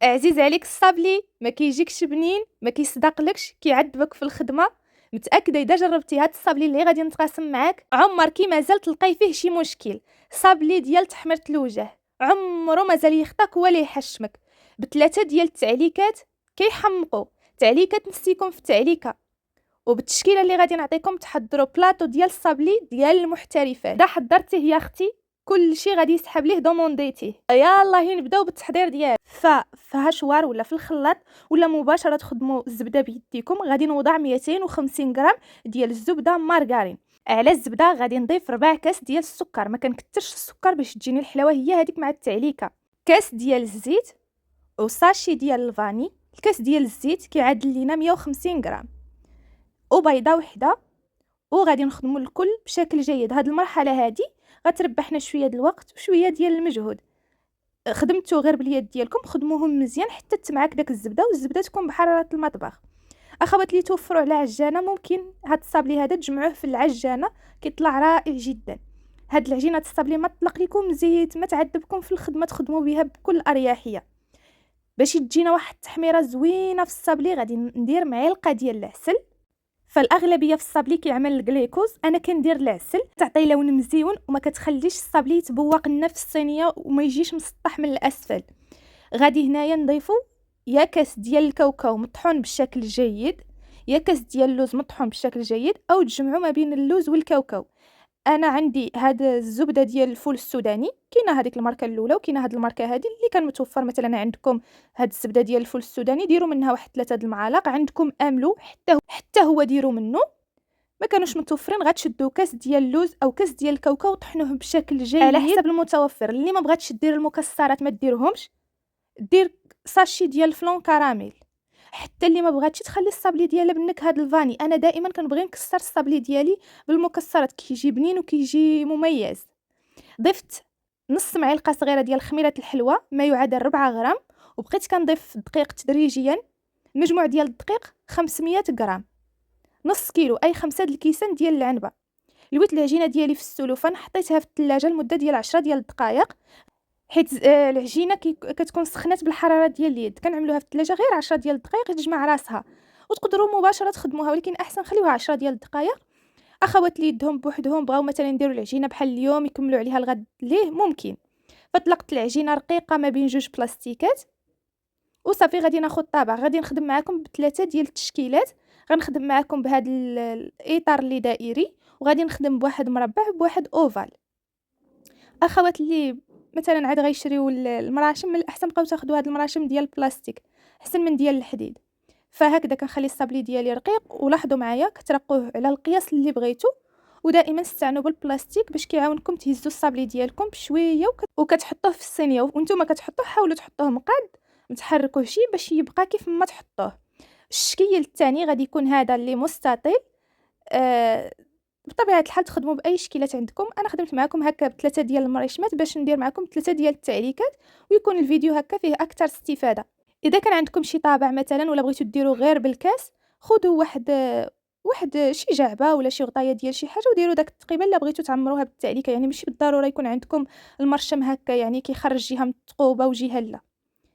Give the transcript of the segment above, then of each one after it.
عزيز عليك الصابلي، ما كيجيكش بنين، ما كيصدقلكش، كيعذبك في الخدمه. متاكده اذا جربتي هاد الصابلي اللي غادي نتقاسم معاك عمرك مازال تلقاي فيه شي مشكل. صابلي ديال تحميره الوجه، عمره مازال يخطاك ولا يحشمك. بثلاثه ديال التعليكات كيحمقوا، تعليكات نسيكم في التعليكه. وبالتشكيله اللي غادي نعطيكم تحضروا بلاطو ديال الصابلي ديال المحترفات. اذا حضرتيه يا اختي كل شيء غادي يسحب ليه دومونديتيه. يلاه نبداو بالتحضير ديال فها شوار ولا في الخلاط ولا مباشره تخدموا الزبده بيديكم. غادي نوضع 250 غرام ديال الزبده مارغرين. على الزبده غادي نضيف 4 كاس ديال السكر، ما كنكثرش السكر باش تجيني الحلاوه هي هذيك مع التعليكه. كاس ديال الزيت وساشي ديال الفاني. الكاس ديال الزيت كيعادل لينا 150 غرام وبيضه وحده. وغادي نخدموا الكل بشكل جيد. هاد المرحله هادي غتربحنا شويه د الوقت وشويه ديال المجهود. خدمتو غير باليد ديالكم، خدموهم مزيان حتى تمعك داك الزبده، والزبده تكون بحراره المطبخ. اخوات اللي توفروا على عجانه، ممكن هاد الصابلي هذا تجمعوه في العجانه، كيطلع رائع جدا. هاد العجينه الصابلي ما تطلق لكم زيت، ما تعذبكم في الخدمه، تخدموا بها بكل اريحيه. باش تجينا واحد التحميره زوينه في الصابلي غادي ندير معلقه ديال العسل. فالاغلبيه في الصابلي كيعمل الجليكوز، انا كندير العسل، تعطي لون مزيون وما كتخليش الصابلي يتبوق لنا في الصينيه وما يجيش مسطح من الاسفل. غادي هنايا نضيفو يا كاس ديال الكاوكاو مطحون بشكل جيد، يا كاس ديال اللوز مطحون بشكل جيد، او تجمعوا ما بين اللوز والكاوكاو. انا عندي هاد الزبده ديال الفول السوداني، كاينه هذيك الماركه الاولى وكاينه هاد الماركه هذه اللي كان متوفر. مثلا عندكم هاد الزبده ديال الفول السوداني ديروا منها واحد 3 د المعالق، عندكم املو حتى هو ديروا منه. ما كانوش متوفرين غتشدوا كاس ديال اللوز او كاس ديال الكاوكاو وطحنوه بشكل جيد على حسب المتوفر. اللي ما بغاتش دير المكسرات ما ديرهمش، دير ساشي ديال الفلون كراميل. حتى اللي ما بغاتش تخلي الصابلي ديالها بالنكهه د الفاني. انا دائما كنبغي نكسر الصابلي ديالي بالمكسرات، كيجي بنين وكيجي مميز. ضفت نص معلقه صغيره ديال خميره الحلوى ما يعادل 4 غرام، وبقيت كنضيف الدقيق تدريجيا. المجموع ديال الدقيق 500 غرام، نص كيلو اي 5 د الكيسان ديال العنبه. لويت العجينه ديالي في السلوفان، حطيتها في الثلاجه لمده ديال 10 ديال الدقائق، حيت العجينه كتكون سخنات بالحراره ديال اليد. كنعملوها في الثلاجه غير 10 ديال الدقائق تجمع راسها، وتقدروا مباشره تخدموها، ولكن احسن خليوها 10 ديال الدقائق. اخوات اللي يدهم بوحدهم بغاو مثلا يديروا العجينه بحال اليوم يكملوا عليها الغد ليه ممكن. فطلقت العجينه رقيقه ما بين جوج بلاستيكات وصافي. غادي ناخذ طابع، غادي نخدم معكم بثلاثه ديال التشكيلات. غنخدم معكم بهذا الاطار اللي دائري، وغادي نخدم بواحد مربع بواحد اوفال. اخوات اللي مثلا عاد غيشريو المراشم، من الاحسن بقاو تاخذوا هاد المراشم ديال البلاستيك احسن من ديال الحديد. فهكذا كنخلي الصابلي ديالي رقيق. ولاحظوا معايا كترقوه على القياس اللي بغيتو، ودائما استعنوا بالبلاستيك باش كيعاونكم تهزوا الصابلي ديالكم بشويه وكتحطوه في الصينيه. وانتم كتحطوه حاولوا تحطوه مقاد، ما تحركوهش باش يبقى كيف ما تحطوه. الشكل الثاني غادي يكون هذا اللي مستطيل. بطبيعه الحال تخدموا باي شكيلات عندكم. انا خدمت معكم هكا بثلاثه ديال المريشمات باش ندير معكم ثلاثه ديال التعليكات ويكون الفيديو هكا فيه اكثر استفاده. اذا كان عندكم شي طابع مثلا ولا بغيتو ديروا غير بالكاس، خذوا واحد شي جعبه ولا شي غطايه ديال شي حاجه وديروا داك التقيبه اللي بغيتو تعمروها بالتعليكه. يعني ماشي بالضروره يكون عندكم المرشم هكا يعني كيخرج جهه مثقوبه وجهه لا.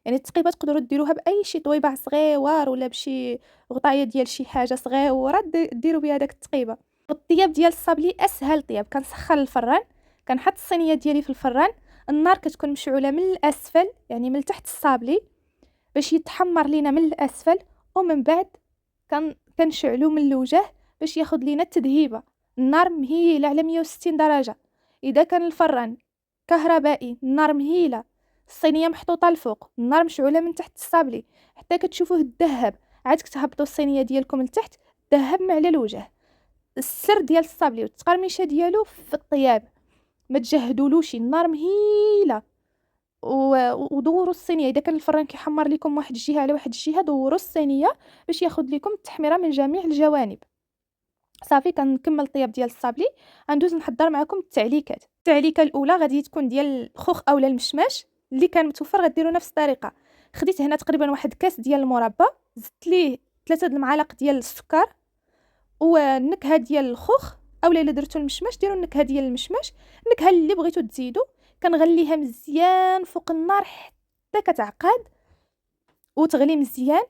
يعني التقيبه تقدروا ديروها باي شي طويبع صغيور ولا بشي غطايه ديال شي حاجه صغيره ديروا بها داك التقيبه. الطياب ديال الصابلي اسهل طياب. كنسخن الفران، كنحط الصينيه ديالي في الفران، النار كتكون مشعوله من الاسفل يعني من تحت الصابلي باش يتحمر لينا من الاسفل، ومن بعد كنشعلو من الوجه باش ياخذ لينا التذهيبه. النار مهيله على 160 درجه. اذا كان الفران كهربائي النار مهيله، الصينيه محطوطه الفوق، النار مشعوله من تحت الصابلي حتى كتشوفوه الذهب. عاد كتهبطوا الصينيه ديالكم لتحت ذهب ما على الوجه. السر ديال الصابلي والتقرميشه ديالو في الطياب، ما تجهدولوش، النار مهيله. ودوروا الصينيه اذا كان الفران كيحمر لكم واحد الجهه على واحد الجهه، دوروا الصينيه باش ياخذ لكم التحميره من جميع الجوانب. صافي كنكمل الطياب ديال الصابلي. غندوز نحضر معكم التعليكات. التعليكه الاولى غادي تكون ديال الخوخ اولا المشماش اللي كان متوفر. غديروا نفس الطريقه. خديت هنا تقريبا واحد كاس ديال المربى، زدت ليه 3 المعالق ديال السكر والنكهه ديال الخوخ، اولا الا درتو المشماش ديروا النكهه ديال المشماش. النكهه اللي بغيتو تزيدوا كنغليها مزيان فوق النار حتى كتعقد. وتغلي مزيان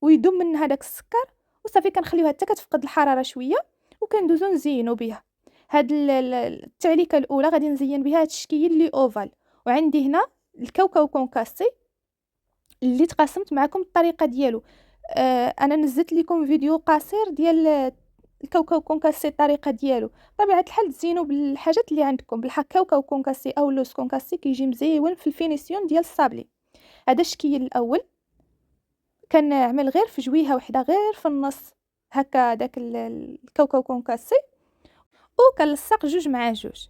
ويدوم منها داك السكر، وصافي كنخليوها حتى كتفقد الحراره شويه وكندوزو نزينو بها. هاد التعليكه الاولى غادي نزين بها هاد الشكيل اللي اوفال. وعندي هنا الكاوكاو كونكاسي اللي تقاسمت معكم الطريقه ديالو. انا نزلت لكم فيديو قصير ديال الكاوكاو كونكاسي الطريقه ديالو. بطبيعه الحال تزينوا بالحاجات اللي عندكم، بالكاوكاو كونكاسي او اللوز كونكاسي كيجي مزيون في الفينيسيون ديال الصابلي. هذا الشكل الاول كنعمل غير في جويهه وحده غير في النص هكا داك الكاوكاو كونكاسي، وكنلصق جوج مع جوج.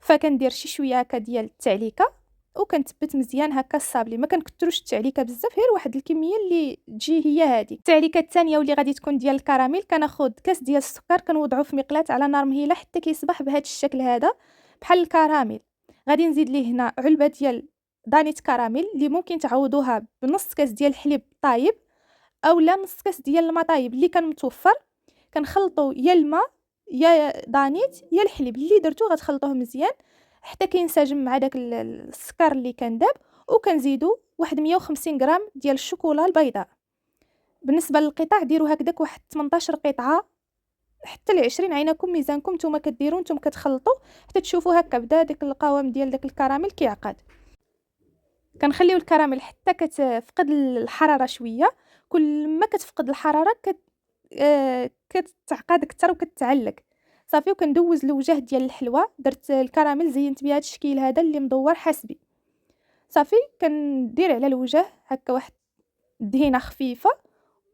فكندير شي شويه هكا ديال التعليكه وكنثبت مزيان هكا الصابلي. ما كنكثروش التعليكه بزاف، غير واحد الكميه اللي تجي هي هذه. التعليكه الثانيه واللي غادي تكون ديال الكراميل، كناخذ كاس ديال السكر كنوضعو في مقلاة على نار مهيله حتى كيصبح بهذا الشكل هذا بحال الكراميل. غادي نزيد ليه هنا علبه ديال دانيت كراميل اللي ممكن تعوضوها بنص كاس ديال الحليب طايب اولا نص كاس ديال الماء طايب اللي كان متوفر. كنخلطوا يا الماء يا دانيت يا الحليب اللي درتو، غتخلطوه مزيان حتى كينسجم مع داك السكر اللي كان داب. وكنزيدوا واحد 150 غرام ديال الشوكولا البيضاء. بالنسبه للقطع ديروا هكذاك واحد 18 قطعه حتى ل 20، عينكم ميزانكم نتوما كديروا نتوما كتخلطوا حتى تشوفوا هكا بدا داك القوام ديال داك الكراميل كيعقد. كنخليو الكراميل حتى كتفقد الحراره شويه. كل ما كتفقد الحراره كتعقد اكثر وكتعلق صافي. وكندوز الوجه ديال الحلوى. درت الكراميل زينت بهذا الشكل هذا اللي مدور حسبي صافي. كندير على الوجه هكا واحد دهينه خفيفه،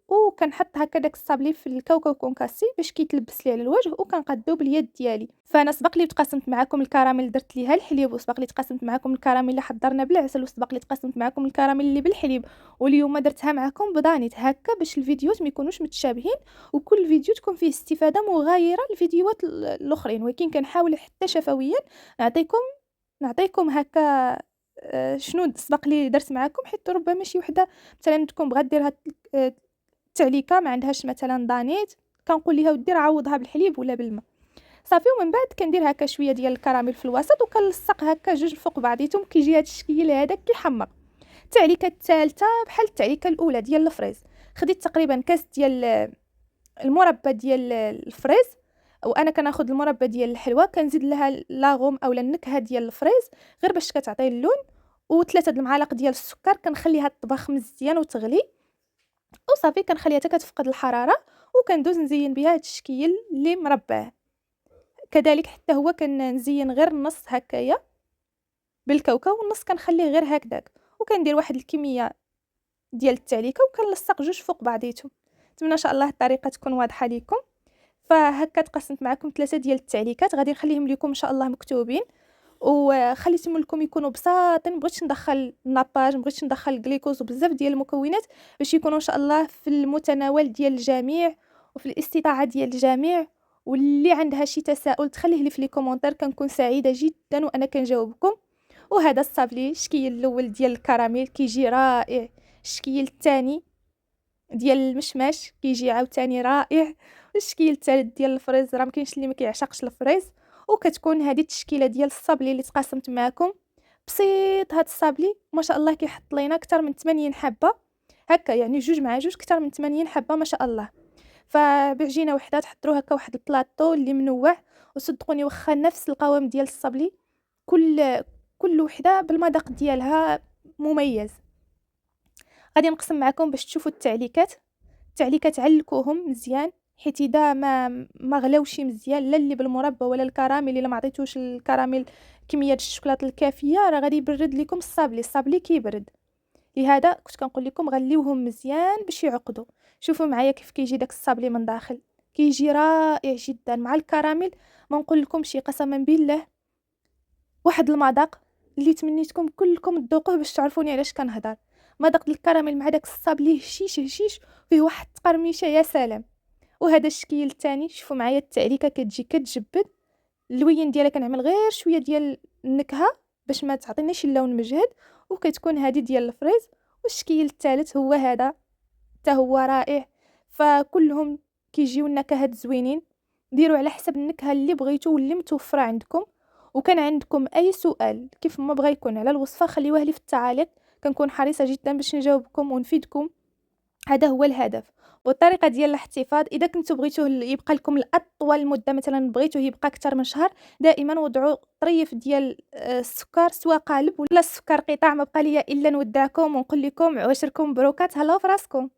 وكنحط هكا داك الصابلي في الكاوكاو كونكاسي باش كيتلبس لي على الوجه، وكنقادو باليد ديالي. فانا سبق لي تقاسمت معكم الكراميل درت ليها الحليب، وسبق لي تقاسمت معكم الكراميل اللي حضرنا بالعسل، وسبق لي تقاسمت معكم الكراميل اللي بالحليب. واليوم درتها معكم بدانيت هكا باش الفيديوهات ما يكونوش متشابهين، وكل فيديو تكون فيه استفاده مغايره للفيديوهات الاخرين. ولكن كنحاول حتى شفويا نعطيكم هكا شنو سبق لي درت معكم، حيت ربما شي وحده مثلا تكون بغات دير هاد التعليكه ما عندهاش مثلا دانيت، كنقول ليها ودي عوضها بالحليب ولا بالماء صافي. ومن بعد كندير هكا شويه ديال الكراميل في الوسط وكنلصق هكا جوج فوق بعضيتهم، كيجي هذا الشكل هذا كيحمر. التعليكه الثالثه بحال التعليكه الاولى ديال الفريز. خديت تقريبا كاس ديال المربى ديال الفريز، وانا كناخذ المربى ديال الحلوى كنزيد لها لاغوم اولا النكهه ديال الفريز غير باش كتعطي اللون، وثلاثه المعالق ديال السكر. كنخليها تطبخ مزيان وتغلي وصافي. كنخليها حتى كتفقد الحراره وكندوز نزين بها هذا الشكل اللي مرباه. كذلك حتى هو كنزين غير النص هكايا بالكاوكاو، والنص كنخليه غير هكذاك. وكندير واحد الكميه ديال التعليكه وكنلصق جوج فوق بعضيتهم. نتمنى ان شاء الله الطريقه تكون واضحه لكم. فهكا تقسمت معكم 3 ديال التعليكات، غادي نخليهم لكم ان شاء الله مكتوبين، وخليتهم لكم يكونوا بساطين. مبغيتش ندخل الناباج، مبغيتش ندخل الجليكوز وبزاف ديال المكونات باش يكونوا ان شاء الله في المتناول ديال الجميع وفي الاستطاعه ديال الجميع. واللي عندها شي تساؤل تخليه لي في لي كومونتير، كنكون سعيده جدا وانا كنجاوبكم. وهذا الصابلي الشكل الاول ديال الكراميل كيجي رائع. الشكل الثاني ديال المشماش كيجي عاوتاني رائع. الشكل الثالث ديال الفريز راه مكاينش اللي ما كيعشقش الفريز. وكتكون هذه التشكيله ديال الصابلي اللي تقاسمت معكم. بسيط هذا الصابلي ما شاء الله كيحط لينا اكثر من 80 حبه هكا، يعني جوج مع جوج اكثر من 80 حبه ما شاء الله. فبعجينه وحده تحضروا هكا واحد البلاطو اللي منوع، وصدقوني واخا نفس القوام ديال الصابلي كل وحده بالمذاق ديالها مميز. غادي نقسم معكم باش تشوفوا التعليكات علكوهم مزيان، حيت اذا ما غلاوش مزيان لا اللي بالمربى ولا الكراميل، الا ما عطيتوش الكراميل كميه الشوكولاته الكافيه راه غادي يبرد لكم الصابلي كيبرد. لهذا كنت كنقول لكم غليوهم مزيان باش يعقدوا. شوفوا معايا كيف كيجي داك الصابلي من داخل، كيجي رائع جدا مع الكراميل. ما نقول لكم شي قسما بالله واحد المذاق اللي تمنيتكم كلكم تذوقوه باش تعرفوني علاش كنهضر. مذاق الكراميل مع داك الصابلي هشيش فيه واحد التقرميشه يا سلام. وهذا الشكل الثاني شوفوا معايا التعليكه كتجي كتجبد. اللوين ديالها كنعمل غير شويه ديال النكهه باش ما تعطينيش اللون مجهد، وكتكون هذه ديال الفريز. والشكل الثالث هو هذا حتى هو رائع. فكلهم كيجيو النكهات زوينين. ديروا على حسب النكهه اللي بغيتو واللي متوفره عندكم. وكان عندكم اي سؤال كيف ما بغى يكون على الوصفه خليوه لي في التعاليق، كنكون حريصة جدا باش نجاوبكم ونفيدكم. هذا هو الهدف. والطريقه ديال الاحتفاظ، اذا كنتو بغيتوه يبقى لكم لاطول مده، مثلا بغيتوه يبقى اكثر من شهر، دائما وضعوا طريف ديال السكر، سواء قالب ولا السكر قطع. ما بقى ليا الا نودعكم ونقول لكم عواشركم بروكات، هلاو فراسكم.